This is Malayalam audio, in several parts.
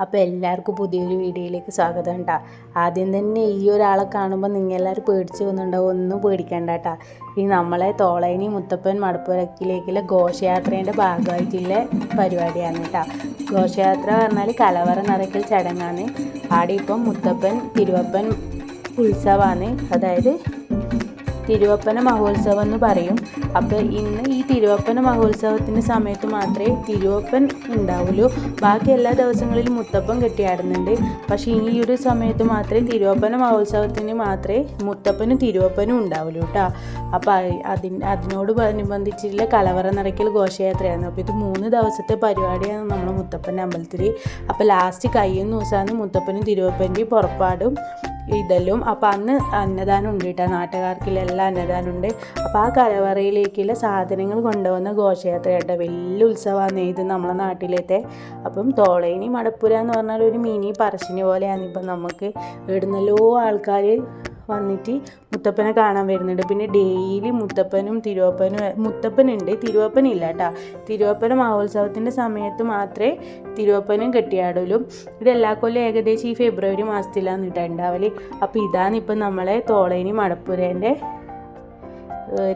അപ്പോൾ എല്ലാവർക്കും പുതിയൊരു വീഡിയോയിലേക്ക് സ്വാഗതം കേട്ടോ. ആദ്യം തന്നെ ഈ ഒരാളെ കാണുമ്പോൾ നിങ്ങൾ എല്ലാവരും പേടിച്ച് പോകുന്നുണ്ടാവും. ഒന്നും പേടിക്കണ്ട കേട്ടോ. ഈ നമ്മളെ തോളേനി മുത്തപ്പൻ മടപ്പുരക്കിലേക്കുള്ള ഘോഷയാത്രേൻ്റെ ഭാഗമായിട്ടുള്ള പരിപാടിയാണ് കേട്ടോ. ഘോഷയാത്ര പറഞ്ഞാൽ കലവറ നിറയ്ക്കൽ ചടങ്ങാണ്. ആടെ ഇപ്പം മുത്തപ്പൻ തിരുവപ്പൻ ഉത്സവമാണ്, അതായത് തിരുവപ്പന മഹോത്സവം എന്ന് പറയും. അപ്പോൾ ഇന്ന് ഈ തിരുവപ്പന മഹോത്സവത്തിൻ്റെ സമയത്ത് മാത്രമേ തിരുവപ്പൻ ഉണ്ടാവുള്ളൂ. ബാക്കി എല്ലാ ദിവസങ്ങളിലും മുത്തപ്പൻ കെട്ടിയാടുന്നുണ്ട്. പക്ഷേ ഈ ഒരു സമയത്ത് മാത്രമേ തിരുവപ്പന മഹോത്സവത്തിന് മാത്രമേ മുത്തപ്പനും തിരുവപ്പനും ഉണ്ടാവുള്ളൂ കേട്ടോ. അപ്പോൾ അതിനോട് അനുബന്ധിച്ചുള്ള കലവറ നിറയ്ക്കൽ ഘോഷയാത്രയാണ്. അപ്പോൾ ഇത് 3 ദിവസത്തെ പരിപാടിയാണ് നമ്മുടെ മുത്തപ്പൻ്റെ അമ്പലത്തിൽ. അപ്പോൾ ലാസ്റ്റ് കഴിയുന്ന ദിവസമാണ് മുത്തപ്പനും തിരുവപ്പൻ്റെയും പുറപ്പാടും ഇതെല്ലാം. അപ്പോൾ അന്ന് അന്നദാനം ഉണ്ട് കേട്ടോ. നാട്ടുകാർക്കെല്ലാം അന്നദാനം ഉണ്ട്. അപ്പോൾ ആ കലവറയിലേക്കുള്ള സാധനങ്ങൾ കൊണ്ടുവന്ന ഘോഷയാത്ര കേട്ടോ. വലിയ ഉത്സവമാണ് ഇത് നമ്മളെ നാട്ടിലത്തെ. അപ്പം തോളേനി മടപ്പുര എന്ന് പറഞ്ഞാൽ ഒരു മിനി പറശ്ശിനി പോലെയാണ്. ഇപ്പം നമുക്ക് ഇവിടുന്നല്ലോ ആൾക്കാർ വന്നിട്ട് മുത്തപ്പനെ കാണാൻ വരുന്നുണ്ട്. പിന്നെ ഡെയിലി മുത്തപ്പനും മുത്തപ്പനുണ്ട്, തിരുവപ്പനില്ല കേട്ടോ. തിരുവപ്പന മഹോത്സവത്തിൻ്റെ സമയത്ത് മാത്രമേ തിരുവപ്പനും കെട്ടിയാടലും. ഇത് എല്ലാ കൊല്ലം ഏകദേശം ഈ ഫെബ്രുവരി മാസത്തിലാണ് കേട്ടോ ഉണ്ടാവല്. അപ്പോൾ ഇതാണ് ഇപ്പം നമ്മളെ തോളേനി മടപ്പുരേൻ്റെ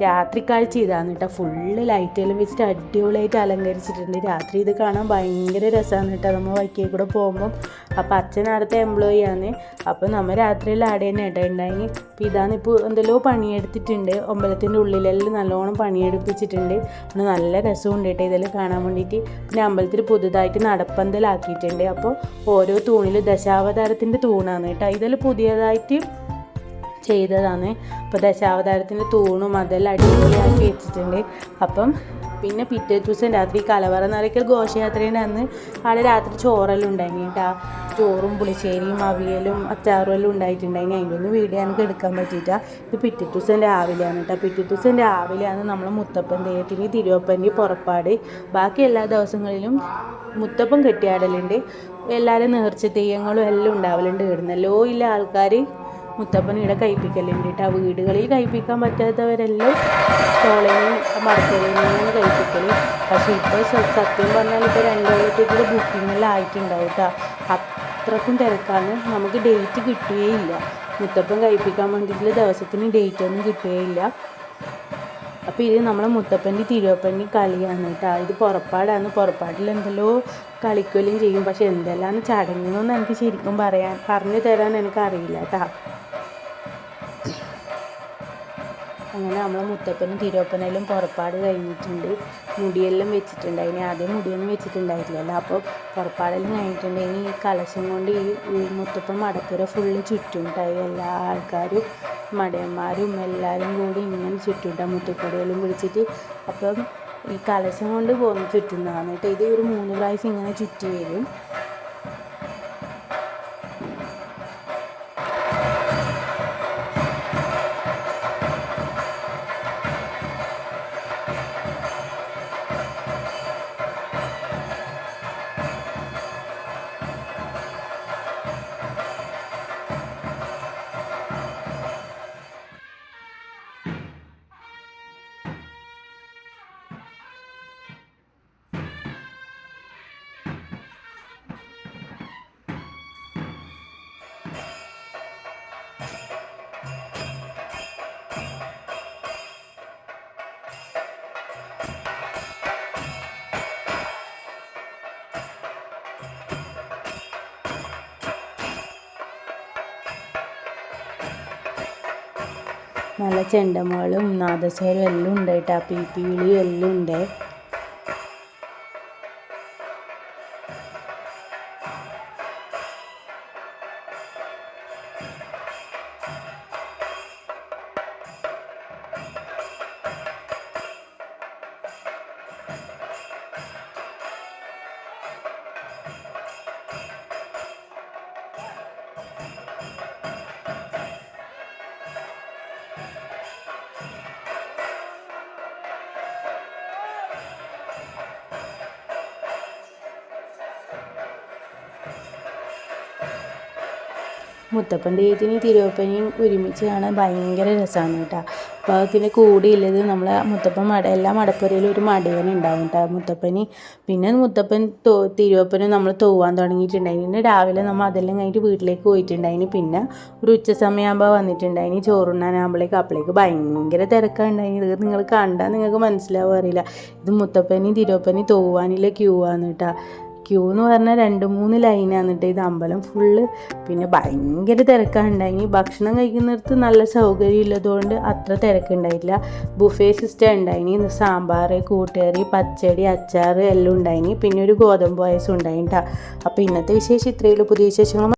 രാത്രി കാഴ്ച ഇതാണ് കേട്ടോ. ഫുള്ള് ലൈറ്റെല്ലാം വെച്ചിട്ട് അടിപൊളിയായിട്ട് അലങ്കരിച്ചിട്ടുണ്ട്. രാത്രി ഇത് കാണാൻ ഭയങ്കര രസമാണ് കേട്ടോ, നമ്മൾ വൈക്കേ കൂടെ പോകുമ്പം. അപ്പോൾ അച്ഛൻ അടുത്ത എംപ്ലോയി ആണ്. അപ്പോൾ നമ്മൾ രാത്രിയിൽ ആടെ തന്നെ കേട്ടോ ഉണ്ടായി. അപ്പോൾ ഇതാണ് ഇപ്പോൾ എന്തെല്ലോ പണിയെടുത്തിട്ടുണ്ട്. അമ്പലത്തിൻ്റെ ഉള്ളിലെല്ലാം നല്ലോണം പണിയെടുപ്പിച്ചിട്ടുണ്ട്. പിന്നെ നല്ല രസമുണ്ട് കേട്ടോ ഇതെല്ലാം കാണാൻ വേണ്ടിയിട്ട്. പിന്നെ അമ്പലത്തിൽ പുതുതായിട്ട് നടപ്പന്തലാക്കിയിട്ടുണ്ട്. അപ്പോൾ ഓരോ തൂണിലും ദശാവതാരത്തിൻ്റെ തൂണാണ് കേട്ടോ. ഇതെല്ലാം പുതിയതായിട്ട് ചെയ്തതാണ്. അപ്പോൾ ദശാവതാരത്തിൻ്റെ തൂണും അതെല്ലാം അടിപൊളിയാക്കി വെച്ചിട്ടുണ്ട്. അപ്പം പിന്നെ പിറ്റേ ദിവസം രാത്രി കലവറ നിറയ്ക്കൽ ഘോഷയാത്രേൻ്റെ അന്ന് അവിടെ രാത്രി ചോറെല്ലാം ഉണ്ടായിരുന്നു കേട്ടോ. ചോറും പുളിശ്ശേരിയും അവിയലും അച്ചാറും എല്ലാം ഉണ്ടായിട്ടുണ്ടായിരുന്നു. അതിൻ്റെ ഒന്നും വീഡിയോ എനിക്ക് എടുക്കാൻ പറ്റിയിട്ടാ. ഇത് പിറ്റേ ദിവസം രാവിലെയാണ് കേട്ടോ. പിറ്റേ ദിവസം രാവിലെയാണ് നമ്മൾ മുത്തപ്പൻ തെയ്യത്തിന് തിരുവപ്പൻ്റെ പുറപ്പാട്. ബാക്കി എല്ലാ ദിവസങ്ങളിലും മുത്തപ്പൻ കെട്ടിയാടലുണ്ട്. എല്ലാവരും നേർച്ച തെയ്യങ്ങളും എല്ലാം ഉണ്ടാവലുണ്ട്. ഇടുന്നല്ലോ ഇല്ല ആൾക്കാർ മുത്തപ്പൻ ഇവിടെ കഴിപ്പിക്കലുണ്ട് കേട്ടോ. വീടുകളിൽ കഴിപ്പിക്കാൻ പറ്റാത്തവരെല്ലാം തോളേനി മടപ്പുരയിലാണ് കഴിപ്പിക്കൽ. പക്ഷേ ഇപ്പോൾ സത്യം പറഞ്ഞാൽ ഇപ്പോൾ 2 കൊല്ലത്തേക്കുള്ള ബുക്കിങ്ങെല്ലാം ആയിട്ടുണ്ടാവും കേട്ടോ. അത്രക്കും തിരക്കാണ്. നമുക്ക് ഡേറ്റ് കിട്ടുകയില്ല. മുത്തപ്പൻ കഴിപ്പിക്കാൻ വേണ്ടിയിട്ടുള്ള ദിവസത്തിന് ഡേറ്റ് ഒന്നും കിട്ടുകയില്ല. അപ്പോൾ ഇത് നമ്മളെ മുത്തപ്പൻ്റെ തിരുവപ്പൻ്റെ കളിയാണ് കേട്ടോ. ഇത് പുറപ്പാടാണ്. പുറപ്പാടിൽ എന്തെല്ലോ കളിക്കുകയും ചെയ്യും. പക്ഷെ എന്തെല്ലാം ചടങ്ങെന്നൊന്നും എനിക്ക് ശരിക്കും പറഞ്ഞു തരാൻ എനിക്കറിയില്ല കേട്ടോ. അങ്ങനെ നമ്മളെ മുത്തപ്പനും തിരുവപ്പനെല്ലാം പുറപ്പാട് കഴിഞ്ഞിട്ടുണ്ട്. മുടിയെല്ലാം വെച്ചിട്ടുണ്ട്. അതിന് ആദ്യം മുടിയൊന്നും വെച്ചിട്ടുണ്ടായിട്ടില്ലല്ലോ. അപ്പോൾ പുറപ്പാടെല്ലാം കഴിഞ്ഞിട്ടുണ്ട്. ഇനി ഈ കലശം കൊണ്ട് ഈ മുത്തപ്പൻ മടപ്പുര ഫുള്ള് ചുറ്റുണ്ടായി. എല്ലാ ആൾക്കാരും മടയന്മാരും എല്ലാവരും കൂടി ഇങ്ങനെ ചുറ്റുണ്ടാകും മുത്തക്കൊടിയെല്ലാം പിടിച്ചിട്ട്. അപ്പം ഈ കലശം കൊണ്ട് പോകുന്ന ചുറ്റുന്നതാണ് കേട്ടോ. ഇത് ഒരു 3 പ്രാവശ്യം ഇങ്ങനെ ചുറ്റി വരും. നല്ല ചെണ്ടമേളും നാദസ്വരം എല്ലാം ഉണ്ട് കേട്ടോ. പീപ്പിളിയും എല്ലാം ഉണ്ട്. മുത്തപ്പൻ തെയ്യത്തിന് തിരുവപ്പനെയും ഒരുമിച്ച് കാണാൻ ഭയങ്കര രസമാണ് കേട്ടോ. പാകത്തിന് കൂടിയുള്ളത് നമ്മളെ മുത്തപ്പൻ എല്ലാ മടപ്പുരയിലും ഒരു മടയൻ ഉണ്ടാവും കേട്ടോ മുത്തപ്പന്. പിന്നെ മുത്തപ്പൻ തിരുവപ്പനും നമ്മൾ തൂവാൻ തുടങ്ങിയിട്ടുണ്ടായിന്. പിന്നെ രാവിലെ നമ്മൾ അതെല്ലാം കഴിഞ്ഞിട്ട് വീട്ടിലേക്ക് പോയിട്ടുണ്ടായിന്. പിന്നെ ഒരു ഉച്ച സമയമാകുമ്പോൾ വന്നിട്ടുണ്ടായിന് ചോറുണ്ണാനാകുമ്പോഴേക്ക്. അപ്പോഴേക്ക് ഭയങ്കര തിരക്കുണ്ടായിന്. ഇത് നിങ്ങൾ കണ്ടാൽ നിങ്ങൾക്ക് മനസ്സിലാവും അറിയില്ല. ഇത് മുത്തപ്പനും തിരുവപ്പനും തൂവാനിലെ ക്യൂ ആണ് കേട്ടോ. ക്യൂ എന്ന് പറഞ്ഞാൽ 2-3 ലൈനാണ് കേട്ടോ ഇത് അമ്പലം ഫുള്ള്. പിന്നെ ഭയങ്കര തിരക്കുണ്ടായിന്. ഭക്ഷണം കഴിക്കുന്നിടത്ത് നല്ല സൗകര്യം ഇല്ലതുകൊണ്ട് അത്ര തിരക്കുണ്ടായില്ല. ബുഫേ സിസ്റ്റം ഉണ്ടായിന്. സാമ്പാർ, കൂട്ടുകറി, പച്ചടി, അച്ചാർ എല്ലാം ഉണ്ടായിന്. പിന്നെ ഒരു ഗോതമ്പ് പായസം ഉണ്ടായിന് കേട്ടോ. അപ്പോൾ ഇന്നത്തെ വിശേഷം ഇത്രയേ ഉള്ളൂ. പുതിയ വിശേഷങ്ങൾ